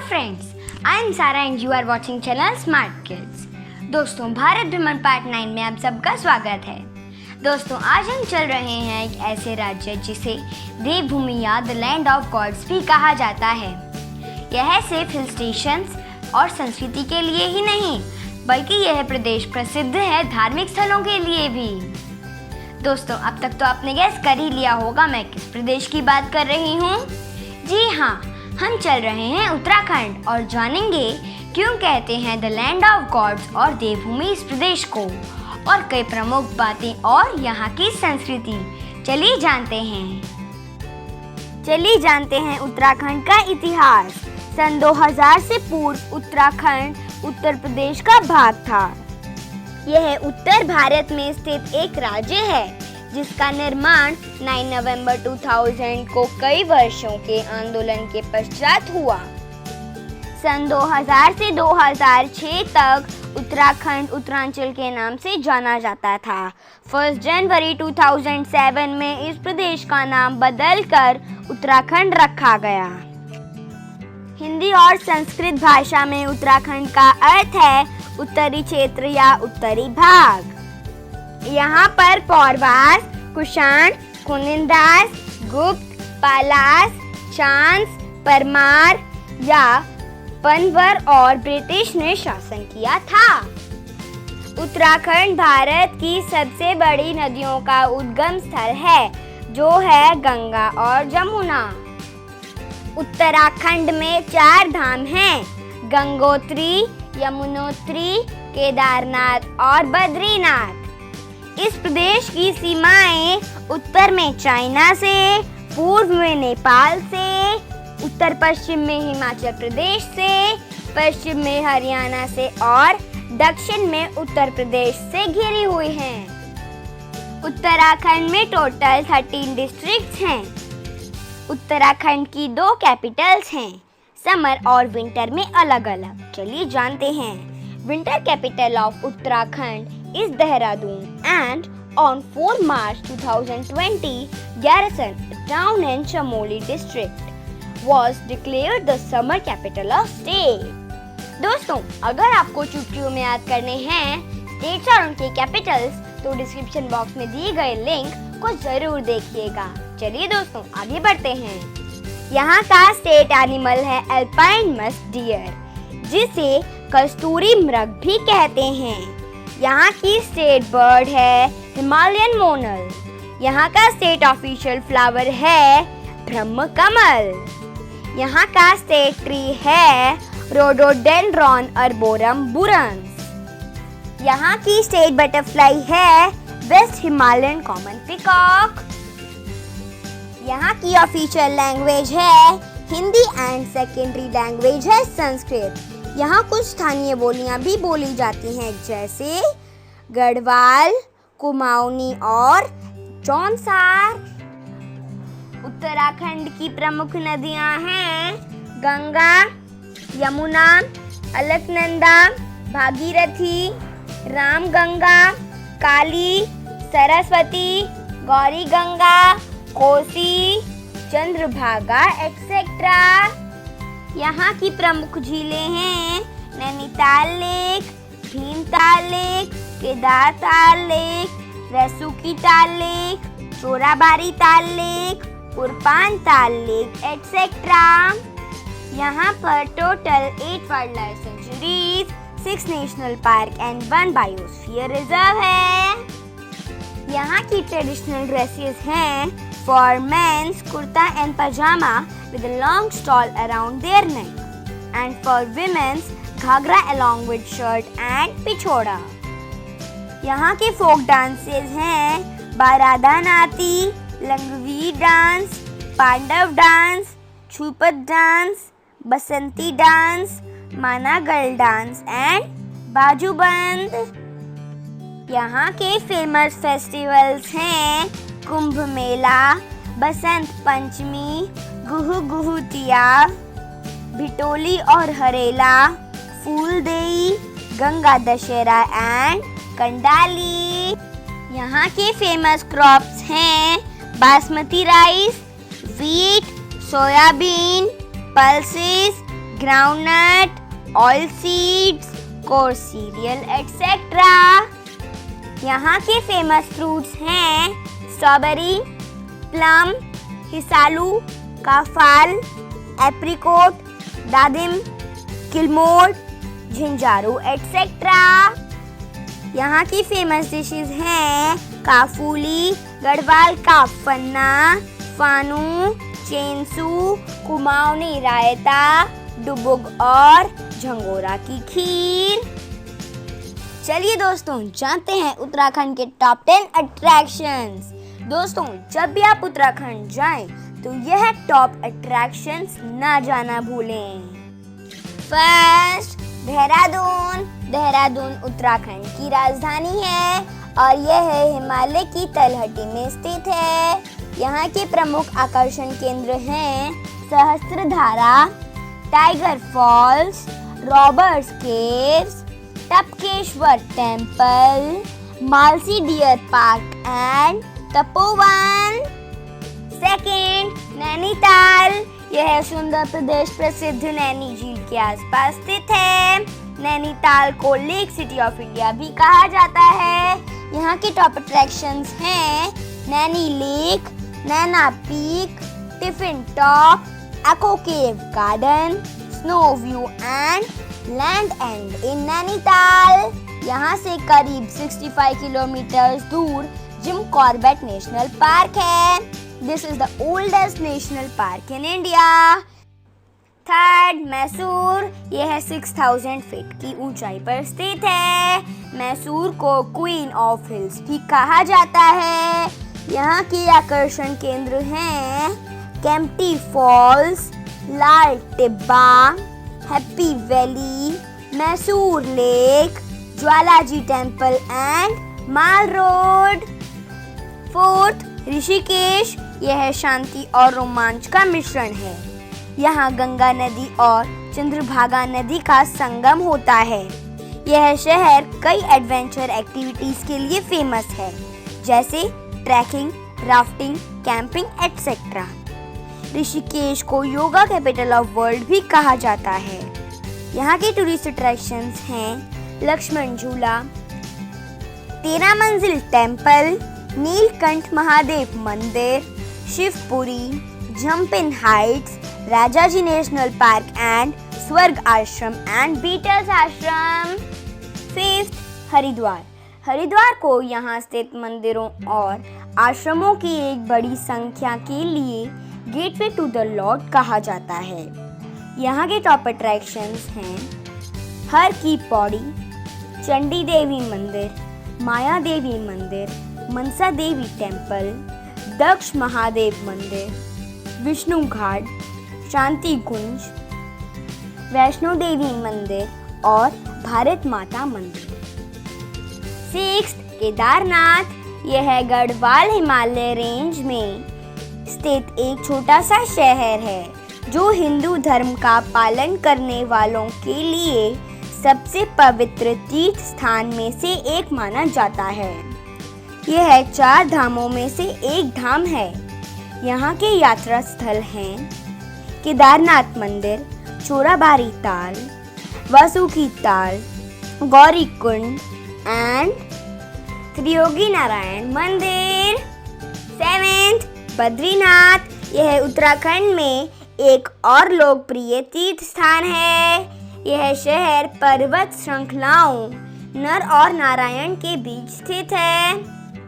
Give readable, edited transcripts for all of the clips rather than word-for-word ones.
friends, I am Sara and you are watching channel Smart Kids। दोस्तों, भारत भ्रमण part 9 में आप सबका स्वागत है। दोस्तों, आज हम चल रहे हैं एक ऐसे राज्य जिसे देवभूमि या द लैंड ऑफ गॉड्स भी कहा जाता है। यह सिर्फ हिल स्टेशंस और संस्कृति के लिए ही नहीं, बल्कि यह प्रदेश प्रसिद्ध है धार्मिक स्थलों के लिए भी। दोस्तों, अब तक तो आपने गैस कर ही लिया होगा मैं किस प्रदेश की बात कर रही हूँ। जी हाँ, हम चल रहे हैं उत्तराखंड और जानेंगे क्यों कहते हैं द लैंड ऑफ गॉड्स और देवभूमि इस प्रदेश को, और कई प्रमुख बातें और यहाँ की संस्कृति। चलिए जानते हैं उत्तराखंड का इतिहास। सन 2000 से पूर्व उत्तराखंड उत्तर प्रदेश का भाग था। यह उत्तर भारत में स्थित एक राज्य है जिसका निर्माण 9 नवंबर 2000 को कई वर्षों के आंदोलन के पश्चात हुआ। सन 2000 से 2006 तक उत्तराखंड उत्तरांचल के नाम से जाना जाता था। 1 जनवरी 2007 में इस प्रदेश का नाम बदलकर उत्तराखंड रखा गया। हिंदी और संस्कृत भाषा में उत्तराखंड का अर्थ है उत्तरी क्षेत्र या उत्तरी भाग। यहाँ पर पौरवास, कुषाण, कुनिंदास, गुप्त, पालास, चांस, परमार या पनवर और ब्रिटिश ने शासन किया था। उत्तराखंड भारत की सबसे बड़ी नदियों का उद्गम स्थल है, जो है गंगा और जमुना। उत्तराखंड में 4 धाम हैं: गंगोत्री, यमुनोत्री, केदारनाथ और बद्रीनाथ। इस प्रदेश की सीमाएं उत्तर में चाइना से, पूर्व में नेपाल से, उत्तर पश्चिम में हिमाचल प्रदेश से, पश्चिम में हरियाणा से और दक्षिण में उत्तर प्रदेश से घिरी हुई हैं। उत्तराखंड में टोटल 13 डिस्ट्रिक्ट्स हैं। उत्तराखंड की 2 कैपिटल्स हैं, समर और विंटर में अलग अलग। चलिए जानते हैं। Winter capital of Uttarakhand is Dehradun, and on 4 March 2020, Garrison, a town in Chamoli district, was declared the summer capital of state। दोस्तों, अगर आपको चुटकियों में याद करने हैं स्टेट्स और उनके कैपिटल्स, तो डिस्क्रिप्शन बॉक्स में दिए गए लिंक को जरूर देखिएगा। चलिए दोस्तों, आगे बढ़ते हैं। यहाँ का स्टेट एनिमल है अल्पाइन मस्क डियर, जिसे कस्तूरी मृग भी कहते हैं। यहाँ की स्टेट बर्ड है हिमालयन मोनल। यहाँ का स्टेट ऑफिशियल फ्लावर है ब्रह्म कमल। यहाँ का स्टेट ट्री है रोडोडेंड्रॉन अर्बोरम बुरंस। यहाँ की स्टेट बटरफ्लाई है वेस्ट हिमालयन कॉमन पीकॉक। यहाँ की ऑफिशियल लैंग्वेज है हिंदी एंड सेकेंडरी लैंग्वेज है संस्कृत। यहाँ कुछ स्थानीय बोलियां भी बोली जाती हैं, जैसे गढ़वाल, कुमाऊनी और जौनसार। उत्तराखंड की प्रमुख नदियां हैं गंगा, यमुना, अलकनंदा, भागीरथी, रामगंगा, काली, सरस्वती, गौरी गंगा, कोसी, चंद्रभागा एक्सेट्रा। यहाँ की प्रमुख झीलें हैं Nainital lake, Bhimtal lake, Kedartal lake, Rasuki Tal lake, Chorabari ताल लेक, कुरपान ताल लेक एक्सेट्रा। यहाँ पर total 8 wild life sanctuaries, 6 national park and 1 biosphere reserve है। यहाँ की ट्रेडिशनल ड्रेसेस हैं for men's kurta and pajama with a long shawl around their neck, and for women's ghagra along with shirt and pichhora. यहाँ के folk dances हैं Barada Nati, Langvi dance, Pandav dance, Chhupat dance, Basanti dance, Managal dance and Bajuband. यहाँ के famous festivals हैं कुंभ मेला, बसंत पंचमी, गुहू गुहुतिया, भिटोली और Harela, Phooldei, Ganga Dussehra and कंडाली। यहाँ के फेमस क्रॉप्स हैं basmati rice, wheat, soybean, pulses, groundnut, oil seeds, coarse cereal, etc. यहाँ के फेमस फ्रूट्स हैं स्ट्रॉबेरी, प्लम, हिसालू, काफाल, एप्रिकोट, दादिम, किलमोड, झिंझारू, etc. यहाँ की फेमस डिशेस हैं काफूली, गढ़वाल का फन्ना, फानू, चेंसू, कुमाऊनी रायता, डुबुग और झंगोरा की खीर। चलिए दोस्तों जानते हैं उत्तराखंड के टॉप 10 अट्रैक्शंस। दोस्तों जब भी आप उत्तराखंड जाएं तो यह टॉप अट्रैक्शंस ना जाना भूलें। फर्स्ट, देहरादून। देहरादून उत्तराखंड की राजधानी है और यह हिमालय की तलहटी में स्थित है। यहाँ के प्रमुख आकर्षण केंद्र हैं Sahastradhara, tiger false, Roberts caves, Tapkeshwar temple, Malsi deer park and Tapovan. Second, Nainital. यह सुंदर प्रदेश प्रसिद्ध नैनी झील के आसपास स्थित है। नैनीताल को लेक सिटी ऑफ इंडिया भी कहा जाता है। यहाँ की टॉप अट्रैक्शंस हैं Naini lake, Naina peak, tiffin top, echo cave garden, snow view and land and in Nainital. यहाँ से करीब 65 किलोमीटर दूर जिम कॉर्बेट नेशनल पार्क है। This is the oldest national park in India. Third, Mysore. यह 6000 फीट की ऊंचाई पर स्थित है। मैसूर को क्वीन ऑफ हिल्स भी कहा जाता है। यहाँ के आकर्षण केंद्र हैं Kempty Falls, Lal Tibba, Happy Valley, Mysore Lake, Jwalaji Temple and Mall Road. Fourth, Rishikesh. यह शांति और रोमांच का मिश्रण है। यहाँ गंगा नदी और चंद्रभागा नदी का संगम होता है। यह शहर कई एडवेंचर एक्टिविटीज के लिए फेमस है, जैसे trekking, rafting, camping etcetera. Rishikesh को योगा कैपिटल ऑफ वर्ल्ड भी कहा जाता है। यहाँ के टूरिस्ट अट्रैक्शंस हैं लक्ष्मण झूला, 13 मंजिल टेम्पल, नीलकंठ महादेव मंदिर, Shivpuri, jumping Heights, Rajaji national park and स्वर्ग आश्रम एंड बीटल्स आश्रम। फिफ्थ, हरिद्वार। हरिद्वार को यहाँ स्थित मंदिरों और आश्रमों की एक बड़ी संख्या के लिए गेटवे टू द लॉर्ड कहा जाता है। यहाँ के टॉप अट्रैक्शंस हैं हर की पौड़ी, चंडी देवी मंदिर, माया देवी मंदिर, मनसा देवी टेम्पल, दक्ष महादेव मंदिर, विष्णु घाट, शांति कुंज, वैष्णो देवी मंदिर और भारत माता मंदिर। सिक्स्थ, केदारनाथ। यह गढ़वाल हिमालय रेंज में स्थित एक छोटा सा शहर है जो हिंदू धर्म का पालन करने वालों के लिए सबसे पवित्र तीर्थ स्थान में से एक माना जाता है। यह 4 धामों में से एक धाम है। यहाँ के यात्रा स्थल हैं केदारनाथ मंदिर, चोराबारी ताल, वासुकी ताल, गौरी कुंड एंड त्रियोगी नारायण मंदिर। सेवेंथ, बद्रीनाथ। यह उत्तराखंड में एक और लोकप्रिय तीर्थ स्थान है। यह शहर पर्वत श्रृंखलाओं नर और नारायण के बीच स्थित है।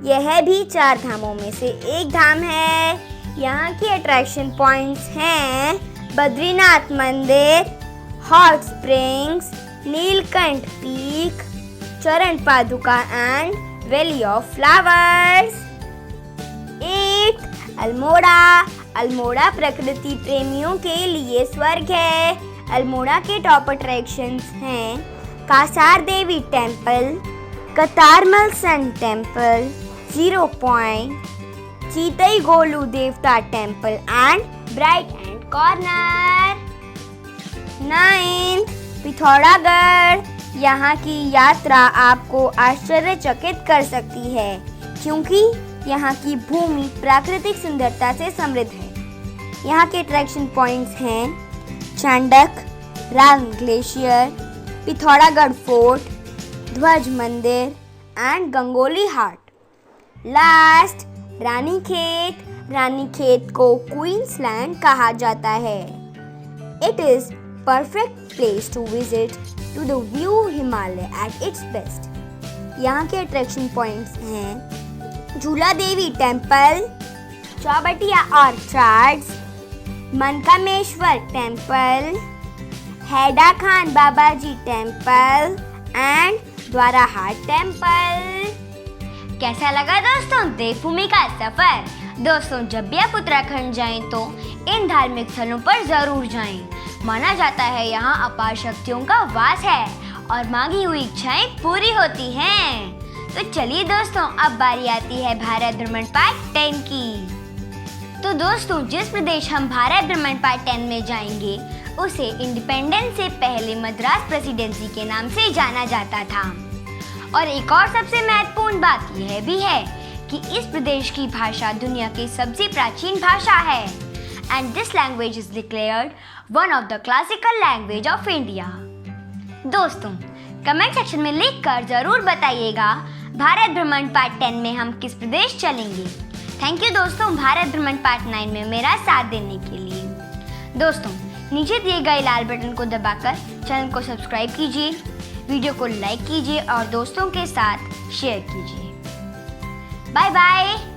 यह भी 4 धामों में से एक धाम है। यहाँ के अट्रैक्शन पॉइंट्स हैं बद्रीनाथ मंदिर, हॉट स्प्रिंग्स, नीलकंठ पीक, चरण पादुका and valley of flowers. 8, Almora. Almora प्रकृति प्रेमियों के लिए स्वर्ग है। अल्मोड़ा के टॉप अट्रैक्शंस हैं Kasar Devi temple, Katarmal sun temple, zero point, Chitai Golu Devta temple and bright end corner. 9, Pithoragarh. यहाँ की यात्रा आपको आश्चर्यचकित कर सकती है क्योंकि यहाँ की भूमि प्राकृतिक सुंदरता से समृद्ध है। यहाँ के अट्रैक्शन पॉइंट्स हैं Chandak, Rang glacier, Pithoragarh fort, Dhwaj Mandir and Gangoli Hat. Last Ranikhet को क्वींसलैंड कहा जाता है। It is perfect place to visit to the view Himalaya at its best. यहाँ के अट्रैक्शन पॉइंट्स हैं Jhula Devi temple, Chaubatia orchards, Mankameshwar temple, Haida Khan Babaji temple and Dwarahat temple. कैसा लगा दोस्तों देवभूमि का सफर? दोस्तों जब भी आप उत्तराखंड जाएं तो इन धार्मिक स्थलों पर जरूर जाएं। माना जाता है यहाँ अपार शक्तियों का वास है और मांगी हुई इच्छाएं पूरी होती हैं। तो चलिए दोस्तों अब बारी आती है भारत भ्रमण पार्ट 10 की। तो दोस्तों जिस प्रदेश हम भारत भ्रमण पार्ट 10 में जाएंगे उसे इंडिपेंडेंस से पहले मद्रास प्रेसिडेंसी के नाम से जाना जाता था। और एक और सबसे महत्वपूर्ण बात यह भी है कि इस प्रदेश की भाषा दुनिया की सबसे प्राचीन भाषा है and this language is declared one of the classical language of India. दोस्तों कमेंट सेक्शन में लिखकर जरूर बताइएगा भारत भ्रमण पार्ट 10 में हम किस प्रदेश चलेंगे। थैंक यू दोस्तों भारत भ्रमण पार्ट 9 में मेरा साथ देने के लिए। दोस्तों नीचे दिए गए लाल बटन को दबाकर चैनल को सब्सक्राइब कीजिए, वीडियो को लाइक कीजिए और दोस्तों के साथ शेयर कीजिए। Bye bye.